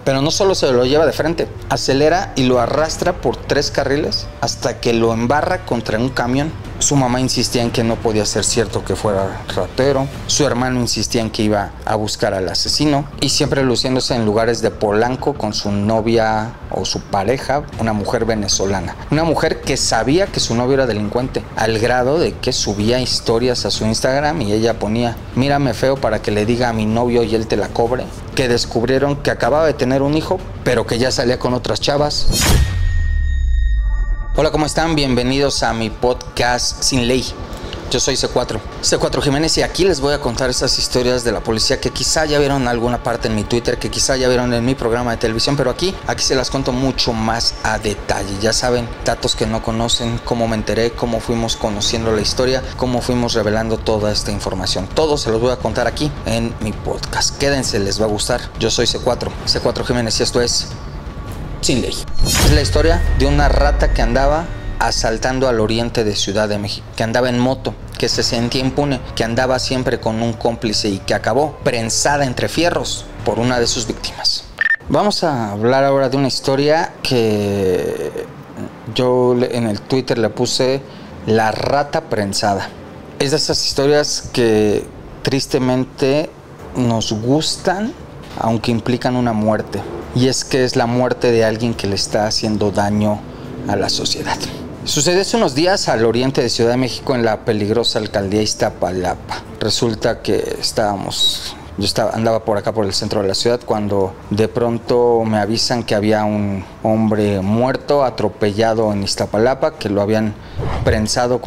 Pero no solo se lo lleva de frente, acelera y lo arrastra por 3 carriles hasta que lo embarra contra un camión. Su mamá insistía en que no podía ser cierto que fuera ratero. Su hermano insistía en que iba a buscar al asesino. Y siempre luciéndose en lugares de Polanco con su novia o su pareja, una mujer venezolana. Una mujer que sabía que su novio era delincuente, al grado de que subía historias a su Instagram y ella ponía: mírame feo para que le diga a mi novio y él te la cobre. Que descubrieron que acababa de tener un hijo, pero que ya salía con otras chavas. Hola, ¿cómo están? Bienvenidos a mi podcast Sin Ley. Yo soy C4 Jiménez y aquí les voy a contar esas historias de la policía que quizá ya vieron en alguna parte en mi Twitter, que quizá ya vieron en mi programa de televisión, pero aquí se las cuento mucho más a detalle. Ya saben, datos que no conocen, cómo me enteré, cómo fuimos conociendo la historia, cómo fuimos revelando toda esta información. Todo se los voy a contar aquí en mi podcast. Quédense, les va a gustar. Yo soy C4 Jiménez y esto es Sin Ley. Es la historia de una rata que andaba asaltando al oriente de Ciudad de México, que andaba en moto, que se sentía impune, que andaba siempre con un cómplice y que acabó prensada entre fierros por una de sus víctimas. Vamos a hablar ahora de una historia que yo en el Twitter le puse la rata prensada. Es de esas historias que tristemente nos gustan, aunque implican una muerte. Y es que es la muerte de alguien que le está haciendo daño a la sociedad. Sucedió hace unos días al oriente de Ciudad de México, en la peligrosa alcaldía Iztapalapa. Resulta que andaba por acá por el centro de la ciudad cuando de pronto me avisan que había un hombre muerto, atropellado en Iztapalapa, que lo habían prensado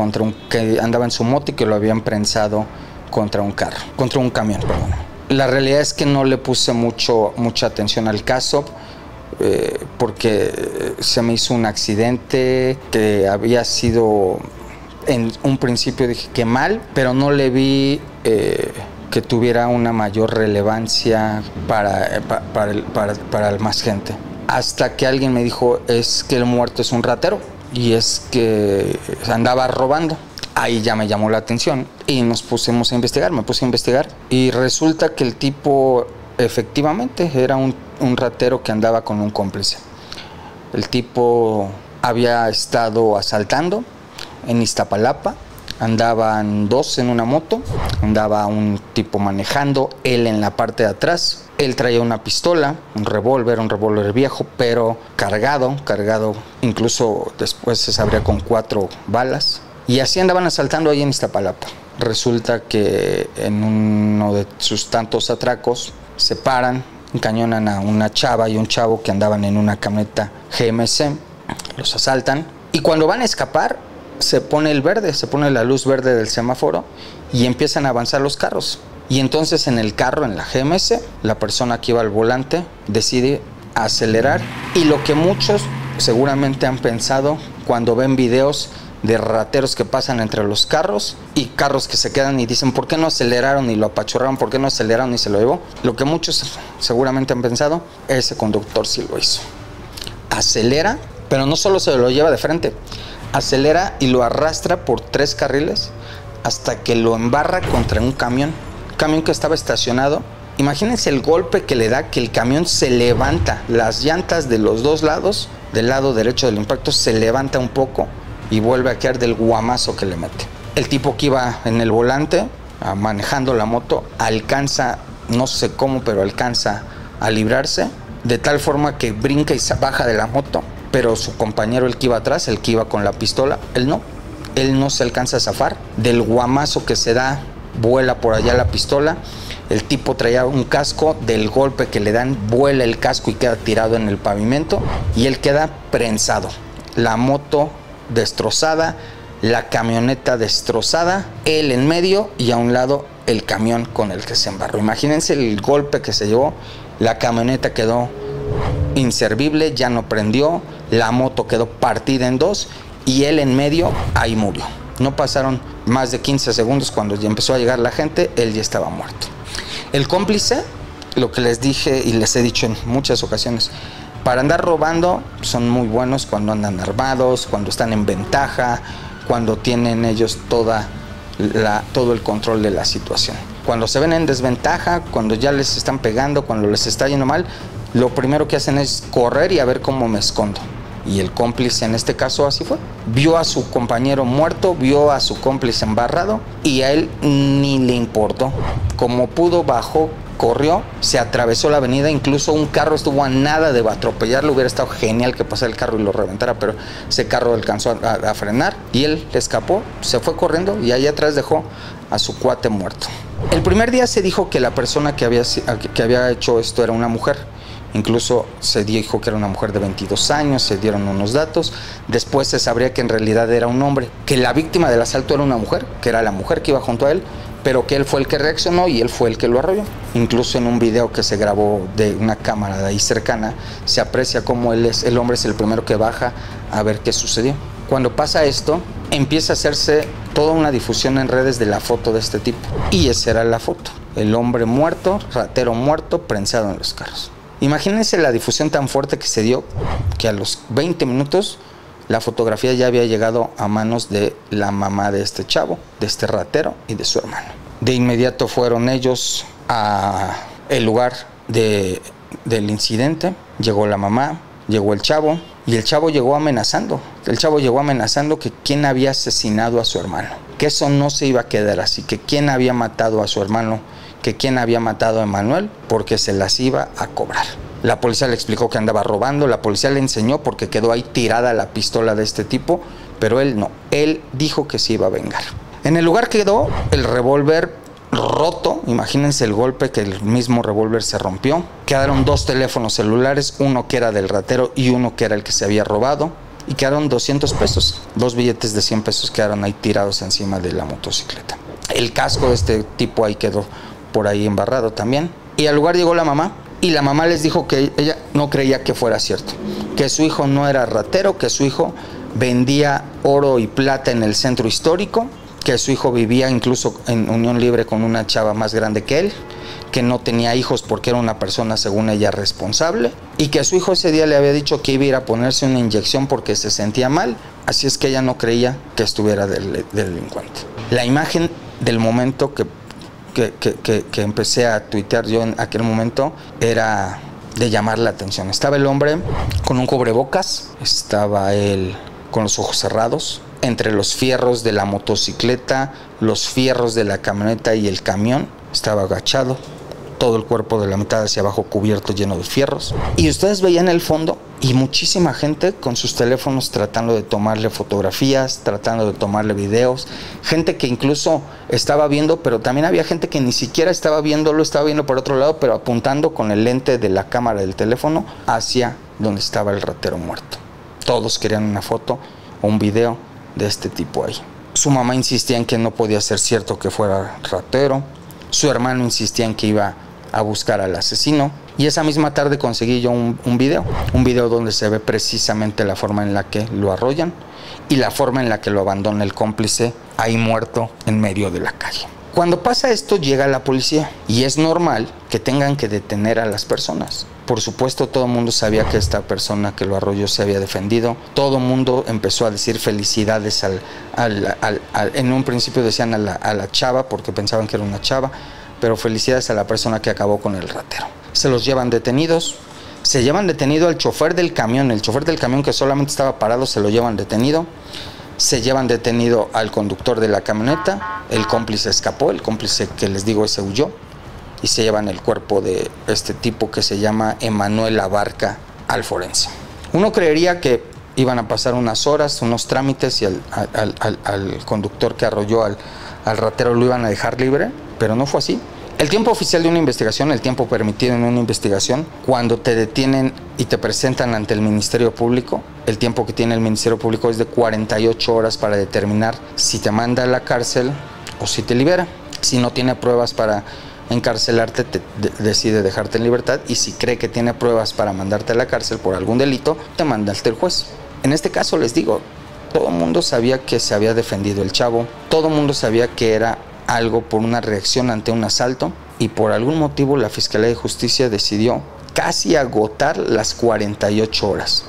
que andaba en su moto y que lo habían prensado contra un camión, perdón. La realidad es que no le puse mucha atención al caso, porque se me hizo un accidente que había sido, en un principio dije que mal, pero no le vi que tuviera una mayor relevancia para más gente. Hasta que alguien me dijo: es que el muerto es un ratero y es que andaba robando. Ahí ya me llamó la atención y me puse a investigar y resulta que el tipo efectivamente era un ratero que andaba con un cómplice. El tipo había estado asaltando en Iztapalapa, andaban 2 en una moto, andaba un tipo manejando, él en la parte de atrás. Él traía una pistola, un revólver viejo, pero cargado, incluso después se sabría con 4 balas. Y así andaban asaltando ahí en Iztapalapa. Resulta que en uno de sus tantos atracos se paran, encañonan a una chava y un chavo que andaban en una camioneta GMC, los asaltan y cuando van a escapar se pone la luz verde del semáforo y empiezan a avanzar los carros. Y entonces en el carro, en la GMC, la persona que iba al volante decide acelerar, y lo que muchos seguramente han pensado cuando ven videos de rateros que pasan entre los carros y carros que se quedan y dicen: ¿por qué no aceleraron y lo apachurraron? ¿Por qué no aceleraron y se lo llevó? Lo que muchos seguramente han pensado: ese conductor sí lo hizo. Acelera, pero no solo se lo lleva de frente, acelera y lo arrastra por 3 carriles hasta que lo embarra contra un camión que estaba estacionado. Imagínense el golpe que le da, que el camión se levanta, las llantas de los 2 lados, del lado derecho del impacto, se levanta un poco y vuelve a quedar del guamazo que le mete. El tipo que iba en el volante, manejando la moto, alcanza, no sé cómo, pero alcanza a librarse, de tal forma que brinca y se baja de la moto, pero su compañero, el que iba atrás, el que iba con la pistola, él no se alcanza a zafar. Del guamazo que se da, vuela por allá la pistola. El tipo traía un casco, del golpe que le dan, vuela el casco y queda tirado en el pavimento y él queda prensado. La moto destrozada, la camioneta destrozada, él en medio y a un lado el camión con el que se embarró. Imagínense el golpe que se llevó. La camioneta quedó inservible, ya no prendió, la moto quedó partida en 2 y él en medio, ahí murió. No pasaron más de 15 segundos cuando ya empezó a llegar la gente, él ya estaba muerto. El cómplice, lo que les dije y les he dicho en muchas ocasiones, para andar robando son muy buenos cuando andan armados, cuando están en ventaja, cuando tienen ellos todo el control de la situación. Cuando se ven en desventaja, cuando ya les están pegando, cuando les está yendo mal, lo primero que hacen es correr y a ver cómo me escondo. Y el cómplice en este caso así fue. Vio a su compañero muerto, vio a su cómplice embarrado y a él ni le importó. Como pudo, bajó, corrió, se atravesó la avenida, incluso un carro estuvo a nada de atropellarlo. Hubiera estado genial que pasara el carro y lo reventara, pero ese carro alcanzó a frenar y él escapó, se fue corriendo y allá atrás dejó a su cuate muerto. El primer día se dijo que la persona que había hecho esto era una mujer. Incluso se dijo que era una mujer de 22 años, se dieron unos datos. Después se sabría que en realidad era un hombre, que la víctima del asalto era una mujer, que era la mujer que iba junto a él, pero que él fue el que reaccionó y él fue el que lo arrolló. Incluso en un video que se grabó de una cámara de ahí cercana, se aprecia cómo el hombre es el primero que baja a ver qué sucedió. Cuando pasa esto, empieza a hacerse toda una difusión en redes de la foto de este tipo. Y esa era la foto. El hombre muerto, ratero muerto, prensado en los carros. Imagínense la difusión tan fuerte que se dio que a los 20 minutos la fotografía ya había llegado a manos de la mamá de este chavo, de este ratero y de su hermano. De inmediato fueron ellos al lugar del incidente. Llegó la mamá, llegó el chavo y el chavo llegó amenazando. El chavo llegó amenazando que quién había asesinado a su hermano, que eso no se iba a quedar así, que quién había matado a su hermano, que quién había matado a Emanuel porque se las iba a cobrar. La policía le explicó que andaba robando, la policía le enseñó porque quedó ahí tirada la pistola de este tipo, pero él no, él dijo que se iba a vengar. En el lugar quedó el revólver roto, imagínense el golpe, que el mismo revólver se rompió. Quedaron 2 teléfonos celulares, uno que era del ratero y uno que era el que se había robado, y quedaron 200 pesos, 2 billetes de 100 pesos quedaron ahí tirados encima de la motocicleta. El casco de este tipo ahí quedó por ahí embarrado también. Y al lugar llegó la mamá y la mamá les dijo que ella no creía que fuera cierto, que su hijo no era ratero, que su hijo vendía oro y plata en el centro histórico, que su hijo vivía incluso en unión libre con una chava más grande que él, que no tenía hijos porque era una persona, según ella, responsable, y que su hijo ese día le había dicho que iba a ir a ponerse una inyección porque se sentía mal, así es que ella no creía que estuviera delincuente. La imagen del momento que empecé a tuitear yo en aquel momento era de llamar la atención. Estaba el hombre con un cubrebocas, estaba él con los ojos cerrados, entre los fierros de la motocicleta, los fierros de la camioneta y el camión, estaba agachado, todo el cuerpo de la mitad hacia abajo cubierto, lleno de fierros. Y ustedes veían el fondo y muchísima gente con sus teléfonos tratando de tomarle fotografías, tratando de tomarle videos, gente que incluso estaba viendo, pero también había gente que ni siquiera estaba viéndolo, estaba viendo por otro lado, pero apuntando con el lente de la cámara del teléfono hacia donde estaba el ratero muerto. Todos querían una foto o un video de este tipo ahí. Su mamá insistía en que no podía ser cierto que fuera ratero, su hermano insistía en que iba a buscar al asesino, y esa misma tarde conseguí yo un video donde se ve precisamente la forma en la que lo arrollan y la forma en la que lo abandona el cómplice ahí muerto en medio de la calle. Cuando pasa esto llega la policía y es normal que tengan que detener a las personas. Por supuesto, todo el mundo sabía que esta persona que lo arrolló se había defendido. Todo el mundo empezó a decir felicidades en un principio decían a la chava porque pensaban que era una chava, pero felicidades a la persona que acabó con el ratero. Se los llevan detenidos, se llevan detenido al chofer del camión, el chofer del camión que solamente estaba parado se lo llevan detenido. Se llevan detenido al conductor de la camioneta, el cómplice escapó, el cómplice que les digo ese huyó, y se llevan el cuerpo de este tipo que se llama Emanuel Abarca al forense. Uno creería que iban a pasar unas horas, unos trámites y al conductor que arrolló al ratero lo iban a dejar libre, pero no fue así. El tiempo oficial de una investigación, el tiempo permitido en una investigación, cuando te detienen y te presentan ante el Ministerio Público, el tiempo que tiene el Ministerio Público es de 48 horas para determinar si te manda a la cárcel o si te libera. Si no tiene pruebas para encarcelarte, decide dejarte en libertad, y si cree que tiene pruebas para mandarte a la cárcel por algún delito, te manda ante el juez. En este caso les digo, todo el mundo sabía que se había defendido el chavo, todo el mundo sabía que era algo por una reacción ante un asalto, y por algún motivo la Fiscalía de Justicia decidió casi agotar las 48 horas.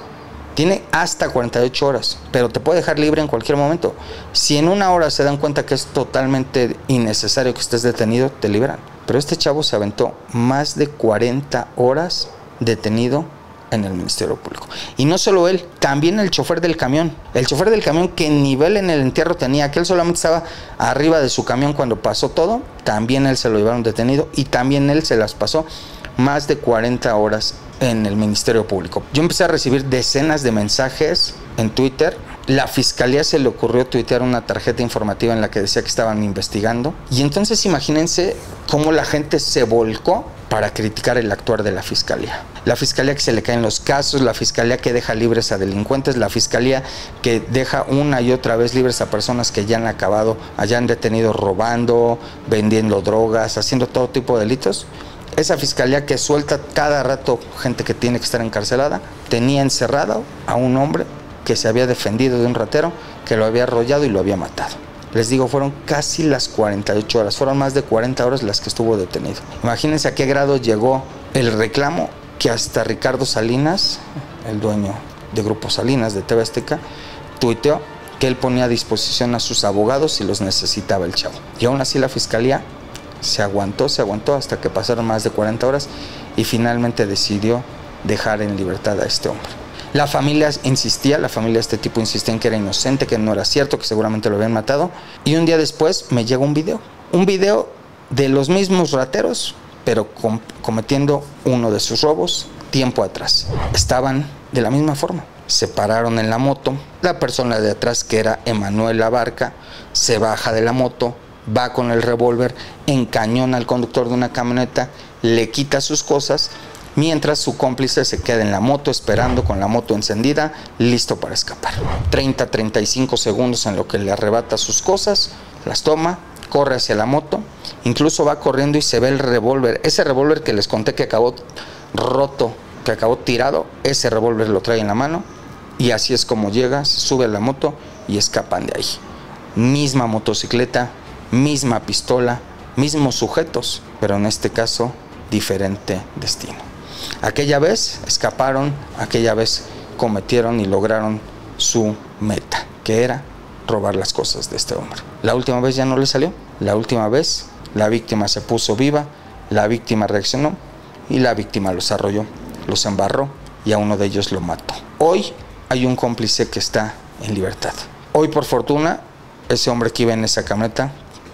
Tiene hasta 48 horas, pero te puede dejar libre en cualquier momento. Si en una hora se dan cuenta que es totalmente innecesario que estés detenido, te liberan. Pero este chavo se aventó más de 40 horas detenido en el Ministerio Público. Y no solo él, también el chofer del camión. El chofer del camión, que nivel en el entierro tenía, que él solamente estaba arriba de su camión cuando pasó todo, también él se lo llevaron detenido y también él se las pasó más de 40 horas en el Ministerio Público. Yo empecé a recibir decenas de mensajes en Twitter. La fiscalía se le ocurrió tuitear una tarjeta informativa en la que decía que estaban investigando. Y entonces imagínense cómo la gente se volcó para criticar el actuar de la fiscalía. La fiscalía que se le caen los casos, la fiscalía que deja libres a delincuentes, la fiscalía que deja una y otra vez libres a personas que ya han acabado, hayan detenido robando, vendiendo drogas, haciendo todo tipo de delitos. Esa fiscalía que suelta cada rato gente que tiene que estar encarcelada, tenía encerrado a un hombre que se había defendido de un ratero que lo había arrollado y lo había matado. Les digo, fueron casi las 48 horas, fueron más de 40 horas las que estuvo detenido. Imagínense a qué grado llegó el reclamo que hasta Ricardo Salinas, el dueño de Grupo Salinas de TV Azteca, tuiteó que él ponía a disposición a sus abogados si los necesitaba el chavo. Y aún así la fiscalía se aguantó hasta que pasaron más de 40 horas y finalmente decidió dejar en libertad a este hombre. La familia insistía, la familia de este tipo insistía en que era inocente, que no era cierto, que seguramente lo habían matado. Y un día después me llega un video de los mismos rateros, pero cometiendo uno de sus robos tiempo atrás. Estaban de la misma forma. Se pararon en la moto, la persona de atrás, que era Emanuel Abarca, se baja de la moto, va con el revólver, encañona al conductor de una camioneta, le quita sus cosas, mientras su cómplice se queda en la moto esperando con la moto encendida, listo para escapar. 30-35 segundos en lo que le arrebata sus cosas, las toma, corre hacia la moto, incluso va corriendo y se ve el revólver. Ese revólver que les conté que acabó roto, que acabó tirado, ese revólver lo trae en la mano y así es como llega, se sube a la moto y escapan de ahí. Misma motocicleta, misma pistola, mismos sujetos, pero en este caso diferente destino. Aquella vez escaparon, aquella vez cometieron y lograron su meta, que era robar las cosas de este hombre. La última vez ya no le salió, la última vez la víctima se puso viva, la víctima reaccionó y la víctima los arrolló, los embarró y a uno de ellos lo mató. Hoy hay un cómplice que está en libertad. Hoy, por fortuna, ese hombre que iba en esa camioneta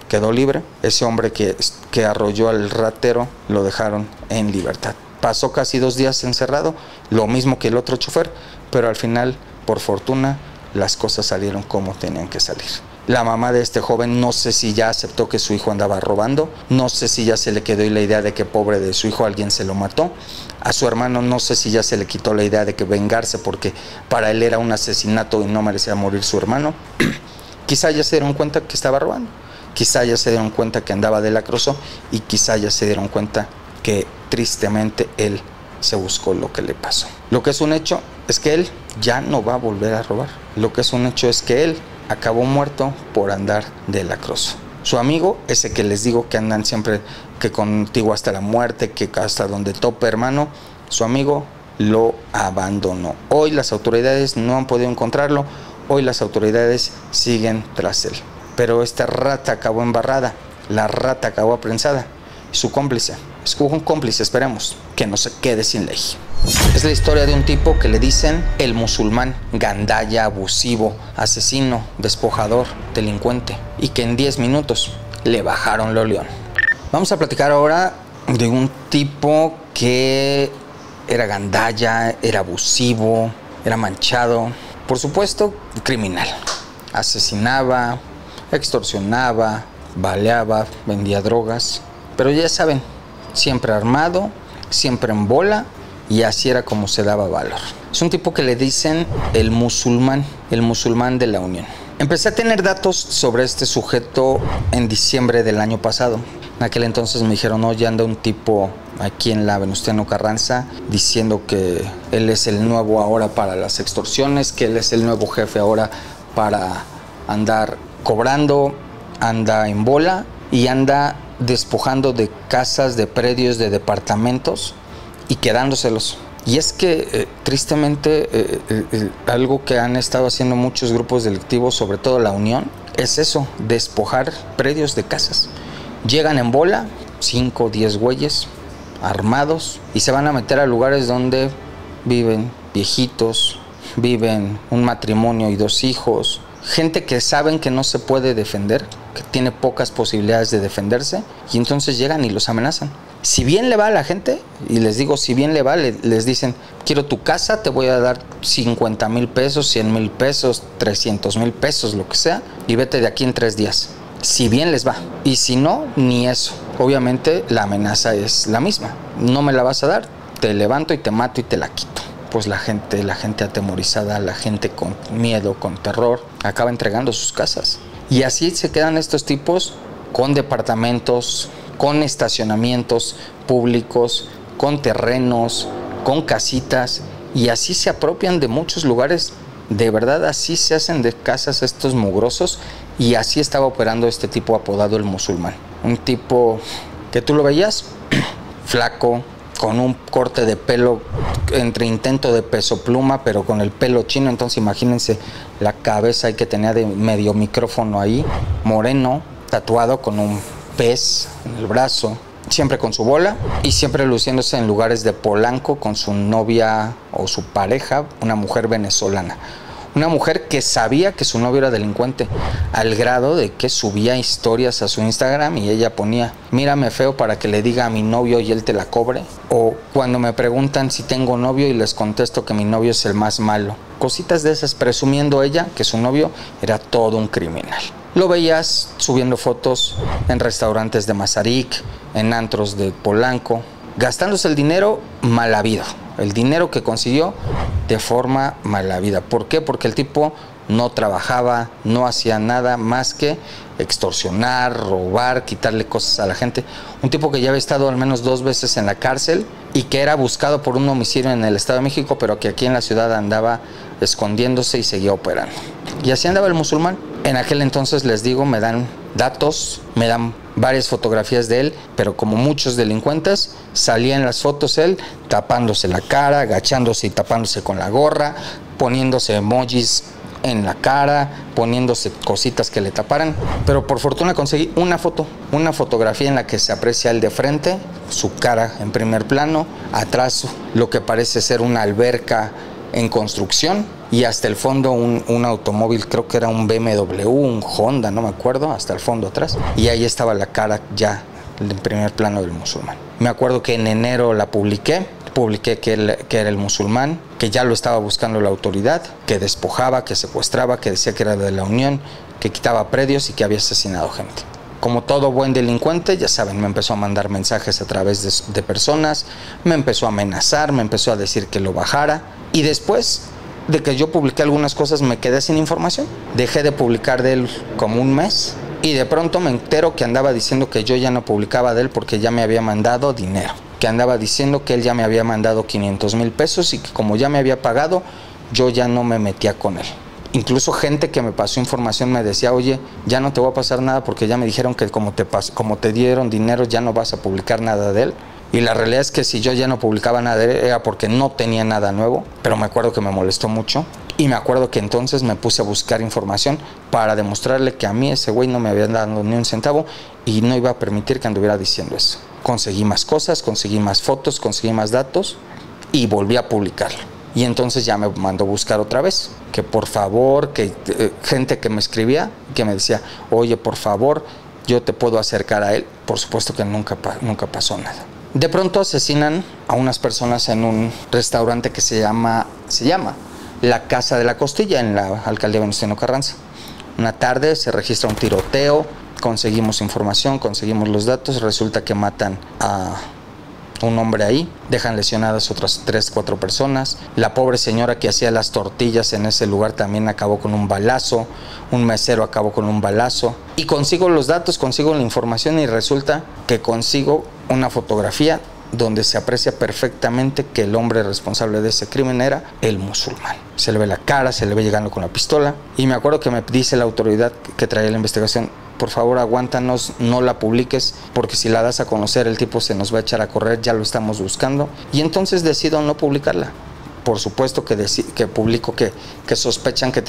quedó libre. Ese hombre que arrolló al ratero lo dejaron en libertad. Pasó casi 2 días encerrado, lo mismo que el otro chofer, pero al final, por fortuna, las cosas salieron como tenían que salir. La mamá de este joven no sé si ya aceptó que su hijo andaba robando, no sé si ya se le quedó la idea de que pobre de su hijo alguien se lo mató. A su hermano no sé si ya se le quitó la idea de que vengarse porque para él era un asesinato y no merecía morir su hermano. Quizá ya se dieron cuenta que estaba robando, quizá ya se dieron cuenta que andaba de lacroso y quizá ya se dieron cuenta que tristemente él se buscó lo que le pasó. Lo que es un hecho es que él ya no va a volver a robar. Lo que es un hecho es que él acabó muerto por andar de lacroso. Su amigo, ese que les digo que andan siempre, que contigo hasta la muerte, que hasta donde tope, hermano, su amigo lo abandonó. Hoy las autoridades no han podido encontrarlo, hoy las autoridades siguen tras él. Pero esta rata acabó embarrada, la rata acabó aprensada. Su cómplice, es un cómplice, esperemos, que no se quede sin ley. Es la historia de un tipo que le dicen el musulmán, gandalla, abusivo, asesino, despojador, delincuente, y que en 10 minutos le bajaron lo león. Vamos a platicar ahora de un tipo que era gandalla, era abusivo, era manchado, por supuesto, criminal. Asesinaba, extorsionaba, baleaba, vendía drogas, pero ya saben, siempre armado, siempre en bola, y así era como se daba valor. Es un tipo que le dicen el musulmán de la Unión. Empecé a tener datos sobre este sujeto en diciembre del año pasado. En aquel entonces me dijeron, no, ya anda un tipo aquí en la Venustiano Carranza diciendo que él es el nuevo ahora para las extorsiones, que él es el nuevo jefe ahora para andar cobrando, anda en bola y anda despojando de casas, de predios, de departamentos y quedándoselos. Y es que tristemente algo que han estado haciendo muchos grupos delictivos, sobre todo la Unión, es eso, despojar predios de casas. Llegan en bola, 5 o 10 güeyes, armados, y se van a meter a lugares donde viven viejitos, viven un matrimonio y 2 hijos, gente que saben que no se puede defender, que tiene pocas posibilidades de defenderse, y entonces llegan y los amenazan. Si bien le va a la gente, y les digo, si bien le va, les dicen, quiero tu casa, te voy a dar 50,000 pesos, 100,000 pesos, 300,000 pesos, lo que sea, y vete de aquí en 3 días. Si bien les va, y si no, ni eso. Obviamente la amenaza es la misma, no me la vas a dar, te levanto y te mato y te la quito. Pues la gente atemorizada, la gente con miedo, con terror, acaba entregando sus casas. Y así se quedan estos tipos con departamentos, con estacionamientos públicos, con terrenos, con casitas, y así se apropian de muchos lugares. De verdad, así se hacen de casas estos mugrosos, y así estaba operando este tipo apodado el musulmán. Un tipo que tú lo veías flaco, con un corte de pelo entre intento de peso pluma, pero con el pelo chino. Entonces imagínense la cabeza ahí que tenía de medio micrófono ahí, moreno, tatuado con un pez en el brazo, siempre con su bola y siempre luciéndose en lugares de Polanco con su novia o su pareja, una mujer venezolana. Una mujer que sabía que su novio era delincuente, al grado de que subía historias a su Instagram y ella ponía, mírame feo para que le diga a mi novio y él te la cobre. O cuando me preguntan si tengo novio y les contesto que mi novio es el más malo. Cositas de esas, presumiendo ella que su novio era todo un criminal. Lo veías subiendo fotos en restaurantes de Mazarik, en antros de Polanco, gastándose el dinero mal habido. El dinero que consiguió de forma mala vida. ¿Por qué? Porque el tipo no trabajaba, no hacía nada más que extorsionar, robar, quitarle cosas a la gente. Un tipo que ya había estado al menos 2 veces en la cárcel y que era buscado por un homicidio en el Estado de México, pero que aquí en la ciudad andaba escondiéndose y seguía operando. Y así andaba el musulmán. En aquel entonces, les digo, me dan datos, me dan varias fotografías de él, pero como muchos delincuentes, salía en las fotos él tapándose la cara, agachándose y tapándose con la gorra, poniéndose emojis en la cara, poniéndose cositas que le taparan. Pero por fortuna conseguí una fotografía en la que se aprecia él de frente, su cara en primer plano, atrás lo que parece ser una alberca en construcción, y hasta el fondo un automóvil, creo que era un BMW, un Honda, no me acuerdo, hasta el fondo atrás, y ahí estaba la cara ya en primer plano del musulmán. Me acuerdo que en enero la publiqué que era el musulmán, que ya lo estaba buscando la autoridad, que despojaba, que secuestraba, que decía que era de la Unión, que quitaba predios y que había asesinado gente. Como todo buen delincuente, ya saben, me empezó a mandar mensajes a través de personas, me empezó a amenazar, me empezó a decir que lo bajara, y después de que yo publiqué algunas cosas me quedé sin información. Dejé de publicar de él como un mes y de pronto me entero que andaba diciendo que yo ya no publicaba de él porque ya me había mandado dinero, que andaba diciendo que él ya me había mandado 500,000 pesos y que como ya me había pagado, yo ya no me metía con él. Incluso gente que me pasó información me decía, oye, ya no te voy a pasar nada porque ya me dijeron que como te dieron dinero ya no vas a publicar nada de él. Y la realidad es que si yo ya no publicaba nada de él era porque no tenía nada nuevo, pero me acuerdo que me molestó mucho y me acuerdo que entonces me puse a buscar información para demostrarle que a mí ese güey no me había dado ni un centavo y no iba a permitir que anduviera diciendo eso. Conseguí más cosas, conseguí más fotos, conseguí más datos y volví a publicarlo. Y entonces ya me mandó a buscar otra vez, que por favor, que gente que me escribía, que me decía, oye, por favor, yo te puedo acercar a él. Por supuesto que nunca pasó nada. De pronto asesinan a unas personas en un restaurante que se llama La Casa de la Costilla, en la alcaldía Venustiano Carranza. Una tarde se registra un tiroteo, conseguimos información, conseguimos los datos, resulta que matan a un hombre ahí, dejan lesionadas otras 3-4 personas. La pobre señora que hacía las tortillas en ese lugar también acabó con un balazo, un mesero acabó con un balazo. Y consigo los datos, consigo la información y resulta que consigo una fotografía donde se aprecia perfectamente que el hombre responsable de ese crimen era el musulmán. Se le ve la cara, se le ve llegando con la pistola y me acuerdo que me dice la autoridad que traía la investigación, por favor aguántanos, no la publiques porque si la das a conocer el tipo se nos va a echar a correr, ya lo estamos buscando. Y entonces decido no publicarla. Por supuesto que publico que sospechan que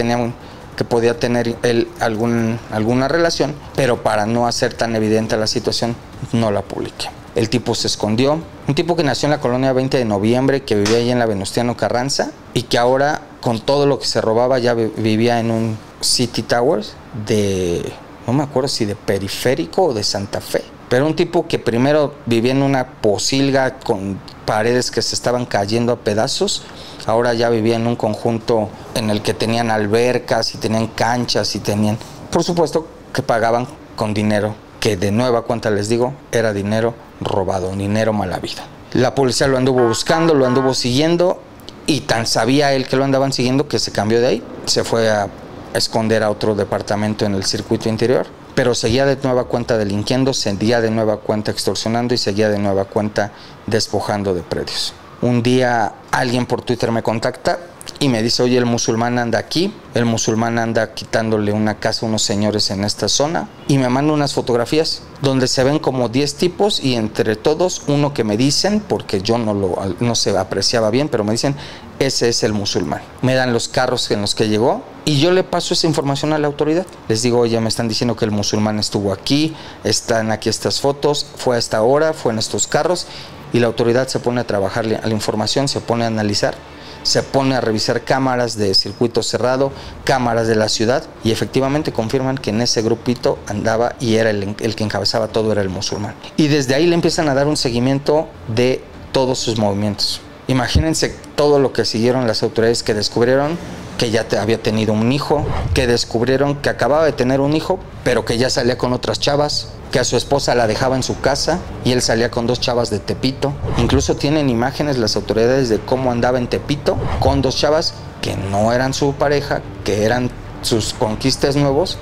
podía tener él alguna relación, pero para no hacer tan evidente la situación no la publiqué. El tipo se escondió. Un tipo que nació en la colonia 20 de noviembre, que vivía ahí en la Venustiano Carranza y que ahora, con todo lo que se robaba, ya vivía en un City Towers de, no me acuerdo si de Periférico o de Santa Fe. Pero un tipo que primero vivía en una posilga con paredes que se estaban cayendo a pedazos, ahora ya vivía en un conjunto en el que tenían albercas y tenían canchas y tenían, por supuesto, que pagaban con dinero que de nueva cuenta les digo, era dinero robado, dinero mal habido. La policía lo anduvo buscando, lo anduvo siguiendo y tan sabía él que lo andaban siguiendo que se cambió de ahí. Se fue a esconder a otro departamento en el circuito interior, pero seguía de nueva cuenta delinquiendo, seguía de nueva cuenta extorsionando y seguía de nueva cuenta despojando de predios. Un día alguien por Twitter me contacta y me dice, oye, el musulmán anda aquí, el musulmán anda quitándole una casa a unos señores en esta zona, y me manda unas fotografías donde se ven como 10 tipos y entre todos uno que me dicen, porque yo no se apreciaba bien, pero me dicen, ese es el musulmán. Me dan los carros en los que llegó y yo le paso esa información a la autoridad. Les digo, oye, me están diciendo que el musulmán estuvo aquí, están aquí estas fotos, fue a esta hora, fue en estos carros, y la autoridad se pone a trabajar a la información, se pone a analizar, se pone a revisar cámaras de circuito cerrado, cámaras de la ciudad, y efectivamente confirman que en ese grupito andaba y era el que encabezaba todo, era el musulmán. Y desde ahí le empiezan a dar un seguimiento de todos sus movimientos. Imagínense todo lo que siguieron las autoridades, que descubrieron que ya había tenido un hijo, que descubrieron que acababa de tener un hijo, pero que ya salía con otras chavas, que a su esposa la dejaba en su casa y él salía con 2 chavas de Tepito. Incluso tienen imágenes las autoridades de cómo andaba en Tepito con 2 chavas que no eran su pareja, que eran sus conquistas nuevos,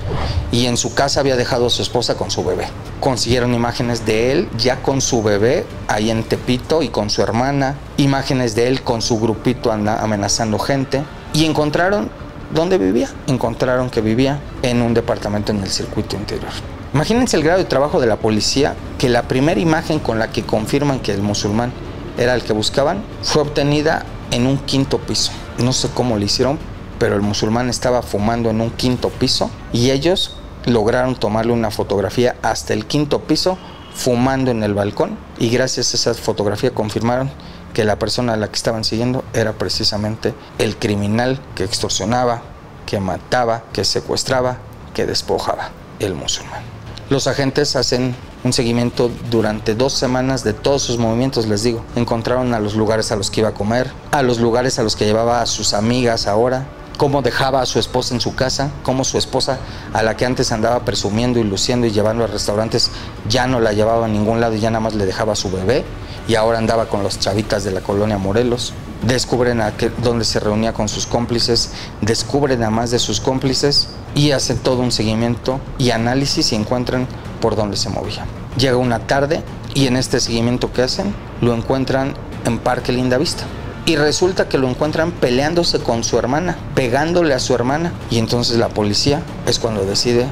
y en su casa había dejado a su esposa con su bebé. Consiguieron imágenes de él ya con su bebé ahí en Tepito y con su hermana, imágenes de él con su grupito amenazando gente, y encontraron dónde vivía. Encontraron que vivía en un departamento en el circuito interior. Imagínense el grado de trabajo de la policía, que la primera imagen con la que confirman que el musulmán era el que buscaban fue obtenida en un 5º piso. No sé cómo lo hicieron, pero el musulmán estaba fumando en un 5º piso y ellos lograron tomarle una fotografía hasta el 5º piso fumando en el balcón, y gracias a esa fotografía confirmaron que la persona a la que estaban siguiendo era precisamente el criminal que extorsionaba, que mataba, que secuestraba, que despojaba, el musulmán. Los agentes hacen un seguimiento durante 2 semanas de todos sus movimientos, les digo. Encontraron a los lugares a los que iba a comer, a los lugares a los que llevaba a sus amigas ahora, cómo dejaba a su esposa en su casa, cómo su esposa, a la que antes andaba presumiendo y luciendo y llevando a restaurantes, ya no la llevaba a ningún lado y ya nada más le dejaba a su bebé, y ahora andaba con los chavitas de la colonia Morelos. Descubren dónde se reunía con sus cómplices, descubren a más de sus cómplices y hacen todo un seguimiento y análisis y encuentran por dónde se movía. Llega una tarde y en este seguimiento que hacen lo encuentran en Parque Lindavista. Y resulta que lo encuentran peleándose con su hermana, pegándole a su hermana, y entonces la policía es cuando decide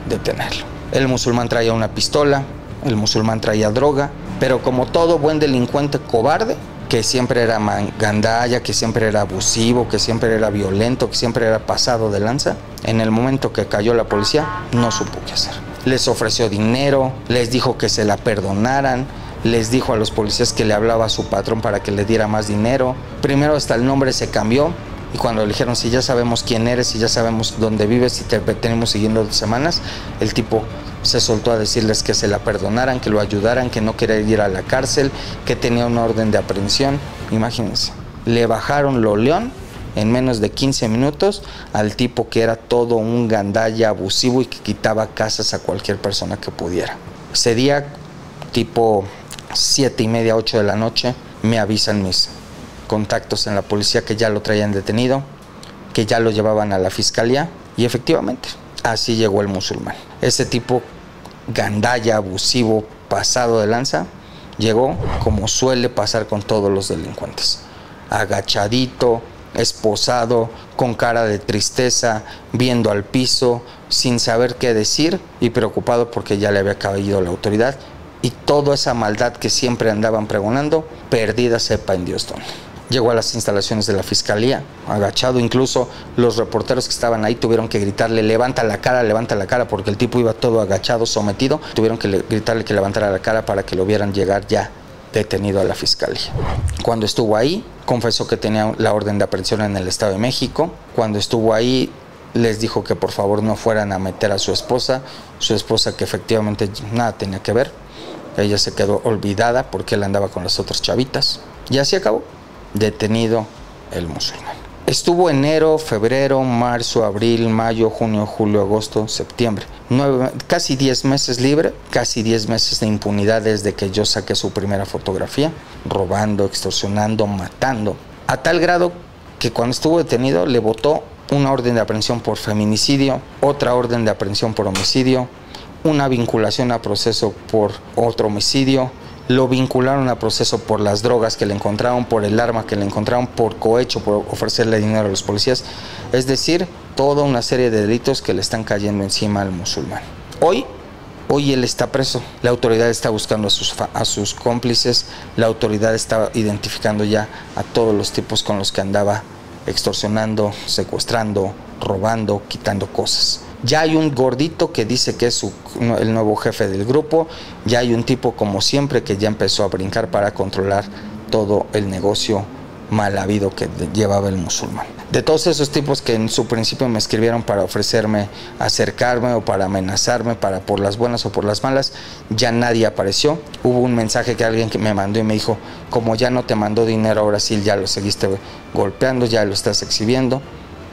detenerlo. El musulmán traía una pistola, el musulmán traía droga, pero como todo buen delincuente cobarde, que siempre era gandalla, que siempre era abusivo, que siempre era violento, que siempre era pasado de lanza, en el momento que cayó la policía no supo qué hacer. Les ofreció dinero, les dijo que se la perdonaran, les dijo a los policías que le hablaba a su patrón para que le diera más dinero. Primero hasta el nombre se cambió, y cuando le dijeron, si ya sabemos quién eres, si ya sabemos dónde vives y te tenemos siguiendo 2 semanas, el tipo se soltó a decirles que se la perdonaran, que lo ayudaran, que no quería ir a la cárcel, que tenía una orden de aprehensión. Imagínense, le bajaron lo león en menos de 15 minutos al tipo que era todo un gandalla abusivo y que quitaba casas a cualquier persona que pudiera. Ese día, tipo 7:30, 8 de la noche, me avisan mis contactos en la policía que ya lo traían detenido, que ya lo llevaban a la fiscalía, y efectivamente así llegó el musulmán. Ese tipo gandalla, abusivo, pasado de lanza, llegó como suele pasar con todos los delincuentes, agachadito, esposado, con cara de tristeza, viendo al piso, sin saber qué decir y preocupado porque ya le había caído la autoridad, y toda esa maldad que siempre andaban pregonando, perdida sepa en Dios dónde. Llegó a las instalaciones de la fiscalía, agachado. Incluso los reporteros que estaban ahí tuvieron que gritarle, levanta la cara, porque el tipo iba todo agachado, sometido. Tuvieron que gritarle que levantara la cara para que lo vieran llegar ya detenido a la fiscalía. Cuando estuvo ahí, confesó que tenía la orden de aprehensión en el Estado de México. Cuando estuvo ahí, les dijo que por favor no fueran a meter a su esposa que efectivamente nada tenía que ver. Ella se quedó olvidada porque él andaba con las otras chavitas. Y así acabó. Detenido el musulmán. Estuvo enero, febrero, marzo, abril, mayo, junio, julio, agosto, septiembre. Casi 10 meses libre, casi 10 meses de impunidad desde que yo saqué su primera fotografía, robando, extorsionando, matando. A tal grado que cuando estuvo detenido le votó una orden de aprehensión por feminicidio, otra orden de aprehensión por homicidio, una vinculación a proceso por otro homicidio. Lo vincularon a proceso por las drogas que le encontraron, por el arma que le encontraron, por cohecho, por ofrecerle dinero a los policías. Es decir, toda una serie de delitos que le están cayendo encima al musulmán. Hoy él está preso. La autoridad está buscando a sus cómplices. La autoridad está identificando ya a todos los tipos con los que andaba extorsionando, secuestrando, robando, quitando cosas. Ya hay un gordito que dice que es el nuevo jefe del grupo. Ya hay un tipo, como siempre, que ya empezó a brincar para controlar todo el negocio mal habido que llevaba el musulmán. De todos esos tipos que en su principio me escribieron para ofrecerme acercarme o para amenazarme, para por las buenas o por las malas, ya nadie apareció. Hubo un mensaje que alguien que me mandó y me dijo, como ya no te mandó dinero, ahora sí ya lo seguiste golpeando, ya lo estás exhibiendo,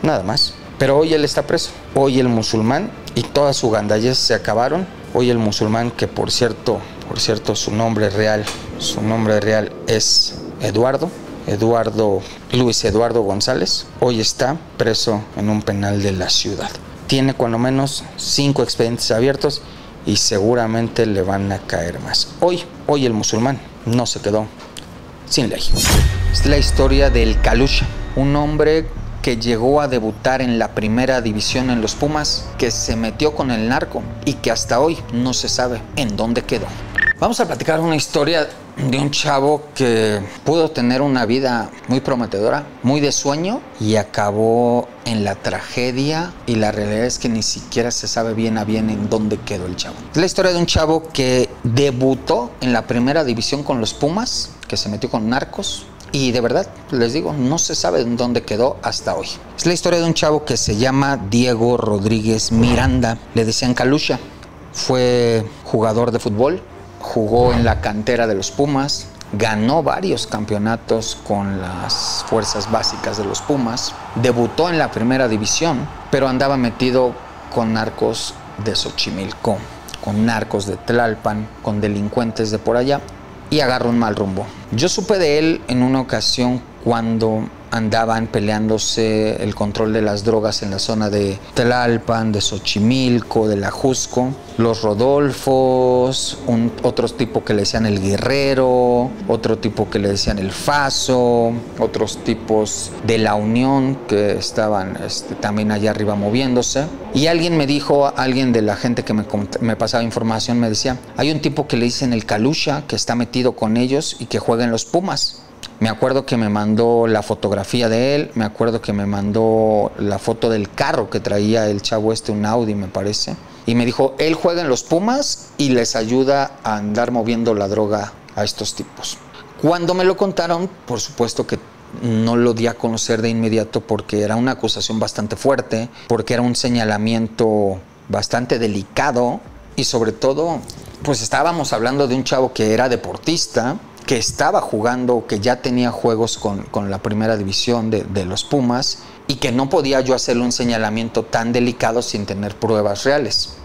nada más. Pero hoy él está preso. Hoy el musulmán y toda su gandallez se acabaron. Hoy el musulmán, que por cierto, su nombre real es Luis Eduardo González, hoy está preso en un penal de la ciudad. Tiene cuando menos 5 expedientes abiertos y seguramente le van a caer más. Hoy el musulmán no se quedó sin ley. Es la historia del Kalusha, un hombre que llegó a debutar en la primera división en los Pumas, que se metió con el narco y que hasta hoy no se sabe en dónde quedó. Vamos a platicar una historia de un chavo que pudo tener una vida muy prometedora, muy de sueño, y acabó en la tragedia, y la realidad es que ni siquiera se sabe bien a bien en dónde quedó el chavo. Es la historia de un chavo que debutó en la primera división con los Pumas, que se metió con narcos, y de verdad, les digo, no se sabe en dónde quedó hasta hoy. Es la historia de un chavo que se llama Diego Rodríguez Miranda, le decían Kalusha. Fue jugador de fútbol, jugó en la cantera de los Pumas, ganó varios campeonatos con las fuerzas básicas de los Pumas, debutó en la primera división, pero andaba metido con narcos de Xochimilco, con narcos de Tlalpan, con delincuentes de por allá, y agarró un mal rumbo. Yo supe de él en una ocasión cuando andaban peleándose el control de las drogas en la zona de Tlalpan, de Xochimilco, de la Jusco. Los Rodolfos, otro tipo que le decían el Guerrero, otro tipo que le decían el Faso, otros tipos de la Unión que estaban también allá arriba moviéndose. Y alguien me dijo, alguien de la gente que me pasaba información, me decía, hay un tipo que le dicen el Kalusha, que está metido con ellos y que juega en los Pumas. Me acuerdo que me mandó la fotografía de él, me acuerdo que me mandó la foto del carro que traía el chavo un Audi, me parece. Y me dijo, él juega en los Pumas y les ayuda a andar moviendo la droga a estos tipos. Cuando me lo contaron, por supuesto que no lo di a conocer de inmediato porque era una acusación bastante fuerte, porque era un señalamiento bastante delicado y sobre todo, pues estábamos hablando de un chavo que era deportista, que estaba jugando, que ya tenía juegos con la primera división de los Pumas y que no podía yo hacerle un señalamiento tan delicado sin tener pruebas reales.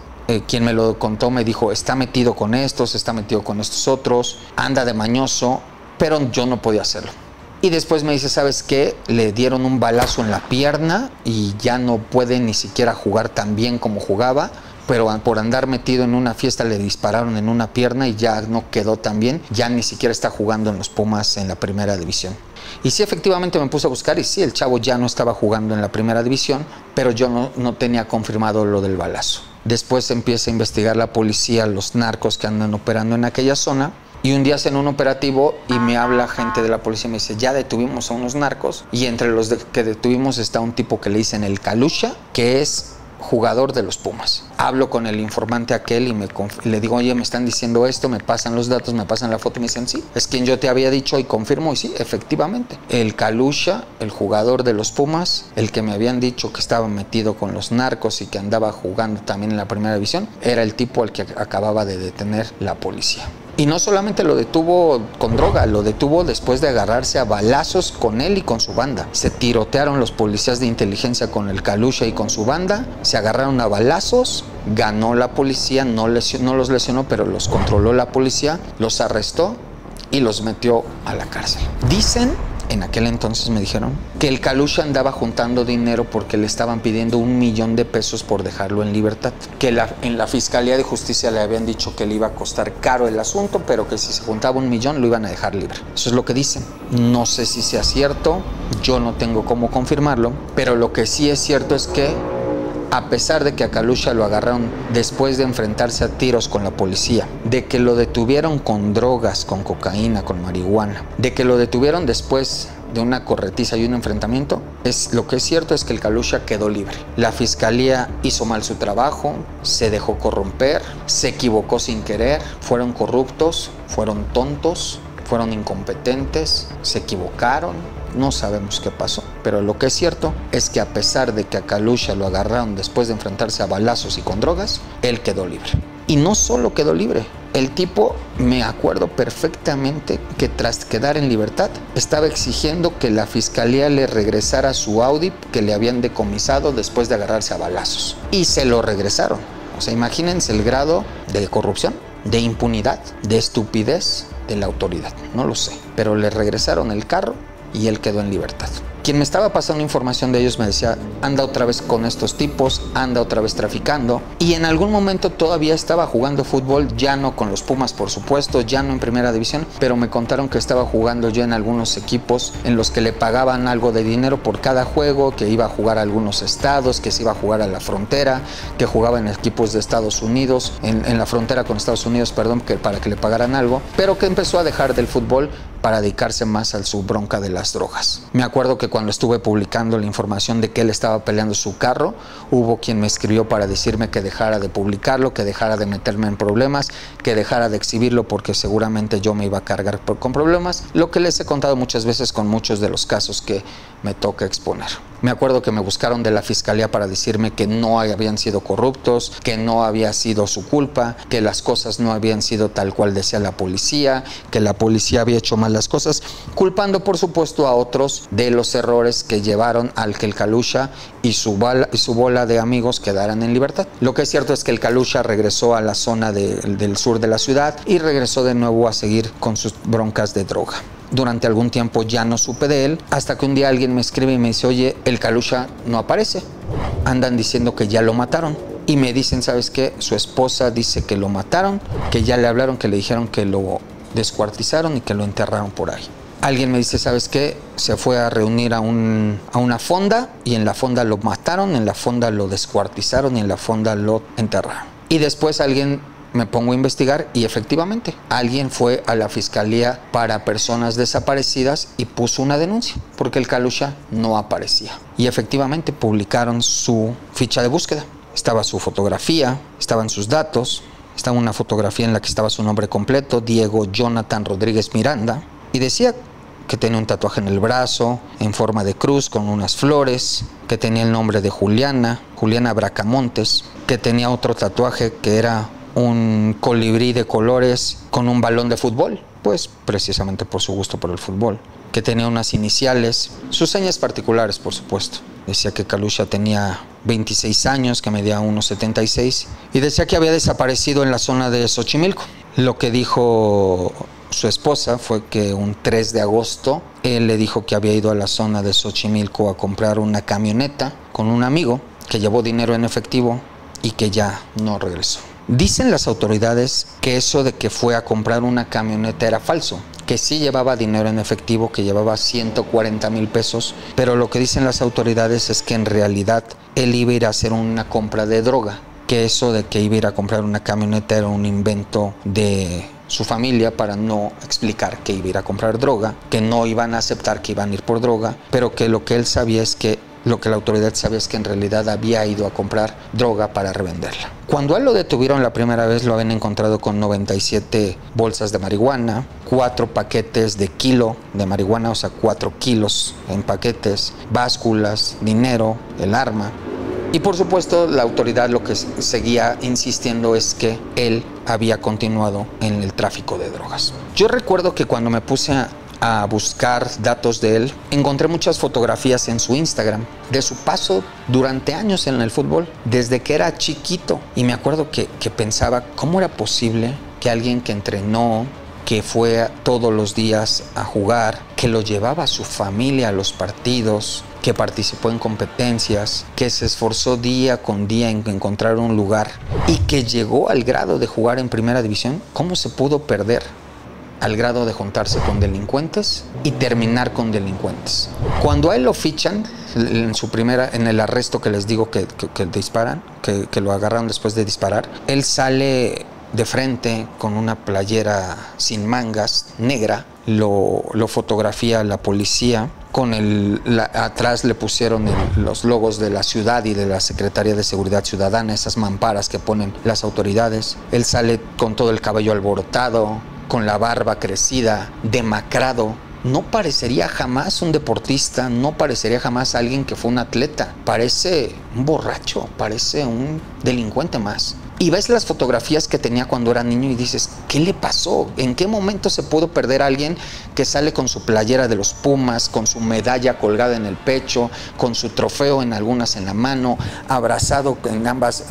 Quien me lo contó me dijo, está metido con estos, está metido con estos otros, anda de mañoso, pero yo no podía hacerlo. Y después me dice, ¿sabes qué? Le dieron un balazo en la pierna y ya no puede ni siquiera jugar tan bien como jugaba, pero por andar metido en una fiesta le dispararon en una pierna y ya no quedó tan bien, ya ni siquiera está jugando en los Pumas en la primera división. Y sí, efectivamente me puse a buscar y sí, el chavo ya no estaba jugando en la primera división, pero yo no tenía confirmado lo del balazo. Después empieza a investigar la policía, los narcos que andan operando en aquella zona, Y un día hacen un operativo y me habla gente de la policía y me dice, ya detuvimos a unos narcos, y entre los que detuvimos está un tipo que le dicen el Calusha, que es jugador de los Pumas. Hablo con el informante aquel y le digo, oye, me están diciendo esto, me pasan los datos, me pasan la foto, y me dicen, sí, es quien yo te había dicho, y confirmo, y sí, efectivamente. El Calusha, el jugador de los Pumas, el que me habían dicho que estaba metido con los narcos y que andaba jugando también en la primera división, era el tipo al que acababa de detener la policía. Y no solamente lo detuvo con droga, lo detuvo después de agarrarse a balazos con él y con su banda. Se tirotearon los policías de inteligencia con el Calusha y con su banda, se agarraron a balazos, ganó la policía, no los lesionó, pero los controló la policía, los arrestó y los metió a la cárcel. Dicen, en aquel entonces me dijeron, que el Calusha andaba juntando dinero porque le estaban pidiendo $1,000,000 por dejarlo en libertad. Que en la Fiscalía de Justicia le habían dicho que le iba a costar caro el asunto, pero que si se juntaba $1,000,000 lo iban a dejar libre. Eso es lo que dicen. No sé si sea cierto, yo no tengo cómo confirmarlo, pero lo que sí es cierto es que a pesar de que a Calusha lo agarraron después de enfrentarse a tiros con la policía, de que lo detuvieron con drogas, con cocaína, con marihuana, de que lo detuvieron después de una corretiza y un enfrentamiento, lo que es cierto es que el Calusha quedó libre. La fiscalía hizo mal su trabajo, se dejó corromper, se equivocó sin querer, fueron corruptos, fueron tontos, fueron incompetentes, se equivocaron. No sabemos qué pasó, pero lo que es cierto es que a pesar de que a Calusha lo agarraron después de enfrentarse a balazos y con drogas, él quedó libre. Y no solo quedó libre, el tipo, me acuerdo perfectamente que tras quedar en libertad, estaba exigiendo que la fiscalía le regresara su Audi que le habían decomisado después de agarrarse a balazos. Y se lo regresaron. O sea, imagínense el grado de corrupción, de impunidad, de estupidez de la autoridad. No lo sé, pero le regresaron el carro y él quedó en libertad. Quien me estaba pasando información de ellos me decía, anda otra vez con estos tipos, anda otra vez traficando. Y en algún momento todavía estaba jugando fútbol, ya no con los Pumas por supuesto, ya no en primera división, pero me contaron que estaba jugando ya en algunos equipos en los que le pagaban algo de dinero por cada juego, que iba a jugar a algunos estados, que se iba a jugar a la frontera, que jugaba en equipos de Estados Unidos, en la frontera con Estados Unidos, perdón, para que le pagaran algo, pero que empezó a dejar del fútbol para dedicarse más a su bronca de las drogas. Me acuerdo que cuando estuve publicando la información de que él estaba peleando su carro, hubo quien me escribió para decirme que dejara de publicarlo, que dejara de meterme en problemas, que dejara de exhibirlo porque seguramente yo me iba a cargar con problemas, lo que les he contado muchas veces con muchos de los casos que me toca exponer. Me acuerdo que me buscaron de la fiscalía para decirme que no habían sido corruptos, que no había sido su culpa, que las cosas no habían sido tal cual decía la policía, que la policía había hecho mal las cosas, culpando por supuesto a otros de los errores que llevaron al que el Calusha y su bola de amigos quedaran en libertad. Lo que es cierto es que el Calusha regresó a la zona del sur de la ciudad y regresó de nuevo a seguir con sus broncas de droga. Durante algún tiempo ya no supe de él, hasta que un día alguien me escribe y me dice, oye, el Calusha no aparece. Andan diciendo que ya lo mataron. Y me dicen, ¿sabes qué? Su esposa dice que lo mataron, que ya le hablaron, que le dijeron que lo descuartizaron y que lo enterraron por ahí. Alguien me dice, ¿sabes qué? Se fue a reunir a una fonda y en la fonda lo mataron, en la fonda lo descuartizaron y en la fonda lo enterraron. Y después me pongo a investigar y efectivamente alguien fue a la Fiscalía para Personas Desaparecidas y puso una denuncia porque el Calusha no aparecía. Y efectivamente publicaron su ficha de búsqueda. Estaba su fotografía, estaban sus datos, estaba una fotografía en la que estaba su nombre completo, Diego Jonathan Rodríguez Miranda, y decía que tenía un tatuaje en el brazo en forma de cruz con unas flores, que tenía el nombre de Juliana Bracamontes, que tenía otro tatuaje que era un colibrí de colores con un balón de fútbol, pues precisamente por su gusto por el fútbol, que tenía unas iniciales, sus señas particulares por supuesto. Decía que Calusha tenía 26 años, que medía 1,76 y decía que había desaparecido en la zona de Xochimilco. Lo que dijo su esposa fue que un 3 de agosto él le dijo que había ido a la zona de Xochimilco a comprar una camioneta con un amigo, que llevó dinero en efectivo y que ya no regresó. Dicen las autoridades que eso de que fue a comprar una camioneta era falso, que sí llevaba dinero en efectivo, que llevaba 140,000 pesos, pero lo que dicen las autoridades es que en realidad él iba a ir a hacer una compra de droga, que eso de que iba a ir a comprar una camioneta era un invento de su familia para no explicar que iba a ir a comprar droga, que no iban a aceptar que iban a ir por droga, pero que lo que él sabía es que lo que la autoridad sabía es que en realidad había ido a comprar droga para revenderla. Cuando a él lo detuvieron la primera vez, lo habían encontrado con 97 bolsas de marihuana, 4 paquetes de kilo de marihuana, o sea, 4 kilos en paquetes, básculas, dinero, el arma. Y por supuesto, la autoridad lo que seguía insistiendo es que él había continuado en el tráfico de drogas. Yo recuerdo que cuando me puse a buscar datos de él, encontré muchas fotografías en su Instagram de su paso durante años en el fútbol, desde que era chiquito. Y me acuerdo que pensaba, ¿cómo era posible que alguien que entrenó, que fue todos los días a jugar, que lo llevaba a su familia a los partidos, que participó en competencias, que se esforzó día con día en encontrar un lugar y que llegó al grado de jugar en primera división, cómo se pudo perder al grado de juntarse con delincuentes y terminar con delincuentes? Cuando a él lo fichan en el arresto que les digo que disparan, que lo agarraron después de disparar, él sale de frente con una playera sin mangas negra, lo fotografía la policía, atrás le pusieron los logos de la ciudad y de la Secretaría de Seguridad Ciudadana, esas mamparas que ponen las autoridades. Él sale con todo el cabello alborotado, con la barba crecida, demacrado. No parecería jamás un deportista, no parecería jamás alguien que fue un atleta. Parece un borracho, parece un delincuente más. Y ves las fotografías que tenía cuando era niño y dices, ¿qué le pasó? ¿En qué momento se pudo perder a alguien que sale con su playera de los Pumas, con su medalla colgada en el pecho, con su trofeo en algunas en la mano, abrazado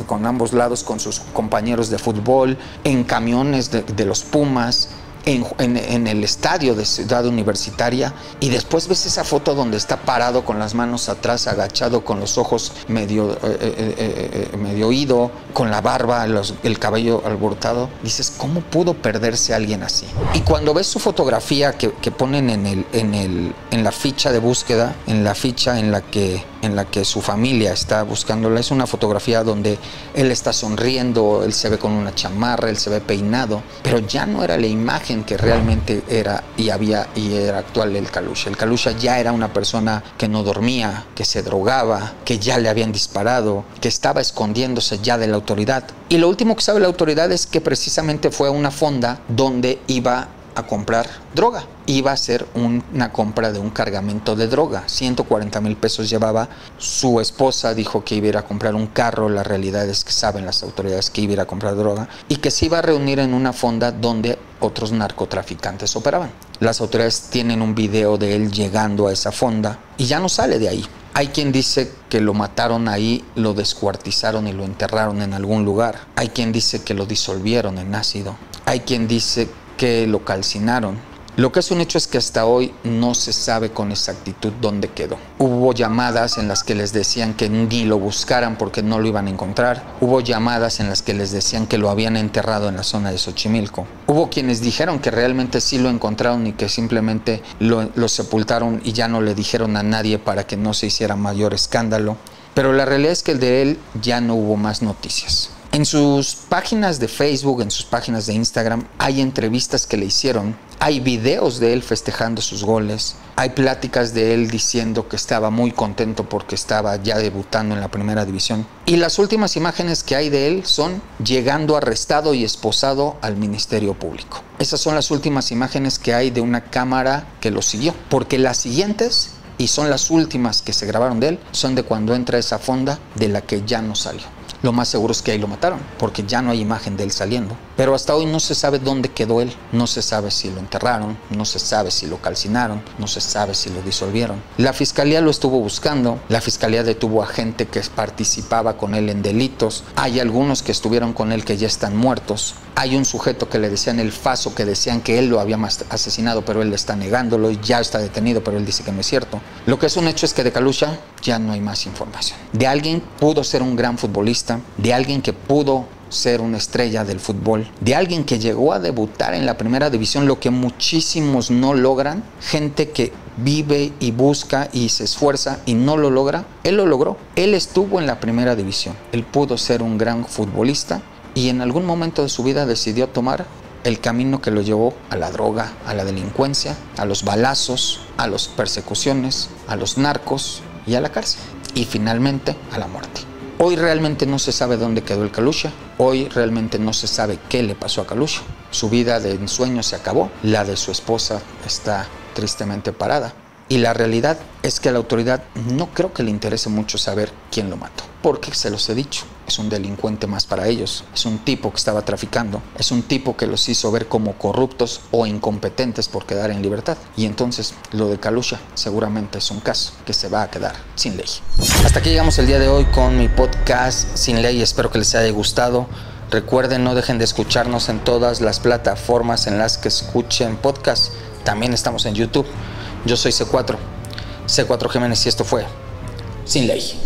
con ambos lados con sus compañeros de fútbol, en camiones de los Pumas, en el estadio de Ciudad Universitaria, y después ves esa foto donde está parado con las manos atrás, agachado, con los ojos medio oído, con la barba, el cabello alborotado? Dices, ¿cómo pudo perderse alguien así? Y cuando ves su fotografía que ponen en la ficha de búsqueda, en la ficha en la que su familia está buscándola, es una fotografía donde él está sonriendo, él se ve con una chamarra, él se ve peinado, pero ya no era la imagen que realmente era y era actual el Kalusha. El Kalusha ya era una persona que no dormía, que se drogaba, que ya le habían disparado, que estaba escondiéndose ya de la autoridad. Y lo último que sabe la autoridad es que precisamente fue a una fonda donde iba a comprar droga. Iba a hacer una compra de un cargamento de droga. 140,000 pesos llevaba. Su esposa dijo que iba a ir a comprar un carro. La realidad es que saben las autoridades que iba a ir a comprar droga y que se iba a reunir en una fonda donde otros narcotraficantes operaban. Las autoridades tienen un video de él llegando a esa fonda y ya no sale de ahí. Hay quien dice que lo mataron ahí, lo descuartizaron y lo enterraron en algún lugar. Hay quien dice que lo disolvieron en ácido. Hay quien dice que lo calcinaron. Lo que es un hecho es que hasta hoy no se sabe con exactitud dónde quedó. Hubo llamadas en las que les decían que ni lo buscaran porque no lo iban a encontrar. Hubo llamadas en las que les decían que lo habían enterrado en la zona de Xochimilco. Hubo quienes dijeron que realmente sí lo encontraron y que simplemente lo sepultaron y ya no le dijeron a nadie para que no se hiciera mayor escándalo. Pero la realidad es que el de él ya no hubo más noticias. En sus páginas de Facebook, en sus páginas de Instagram, hay entrevistas que le hicieron, hay videos de él festejando sus goles, hay pláticas de él diciendo que estaba muy contento porque estaba ya debutando en la primera división. Y las últimas imágenes que hay de él son llegando arrestado y esposado al Ministerio Público. Esas son las últimas imágenes que hay de una cámara que lo siguió, porque las siguientes, y son las últimas que se grabaron de él, son de cuando entra a esa fonda de la que ya no salió. Lo más seguro es que ahí lo mataron, porque ya no hay imagen de él saliendo. Pero hasta hoy no se sabe dónde quedó él. No se sabe si lo enterraron, no se sabe si lo calcinaron, no se sabe si lo disolvieron. La fiscalía lo estuvo buscando, la fiscalía detuvo a gente que participaba con él en delitos. Hay algunos que estuvieron con él que ya están muertos. Hay un sujeto que le decían el Faso, que decían que él lo había asesinado, pero él está negándolo y ya está detenido, pero él dice que no es cierto. Lo que es un hecho es que de Kalusha ya no hay más información. De alguien pudo ser un gran futbolista, de alguien que pudo ser una estrella del fútbol, de alguien que llegó a debutar en la primera división, lo que muchísimos no logran, gente que vive y busca y se esfuerza y no lo logra. Él lo logró, él estuvo en la primera división, él pudo ser un gran futbolista y en algún momento de su vida decidió tomar el camino que lo llevó a la droga, a la delincuencia, a los balazos, a las persecuciones, a los narcos y a la cárcel. Y finalmente a la muerte. Hoy realmente no se sabe dónde quedó el Kalusha. Hoy realmente no se sabe qué le pasó a Kalusha. Su vida de ensueño se acabó. La de su esposa está tristemente parada. Y la realidad es que a la autoridad no creo que le interese mucho saber quién lo mató. Porque se los he dicho, es un delincuente más para ellos. Es un tipo que estaba traficando. Es un tipo que los hizo ver como corruptos o incompetentes por quedar en libertad. Y entonces lo de Kalusha seguramente es un caso que se va a quedar sin ley. Hasta aquí llegamos el día de hoy con mi podcast Sin Ley. Espero que les haya gustado. Recuerden, no dejen de escucharnos en todas las plataformas en las que escuchen podcast. También estamos en YouTube. Yo soy C4 Jiménez y esto fue Sin Ley.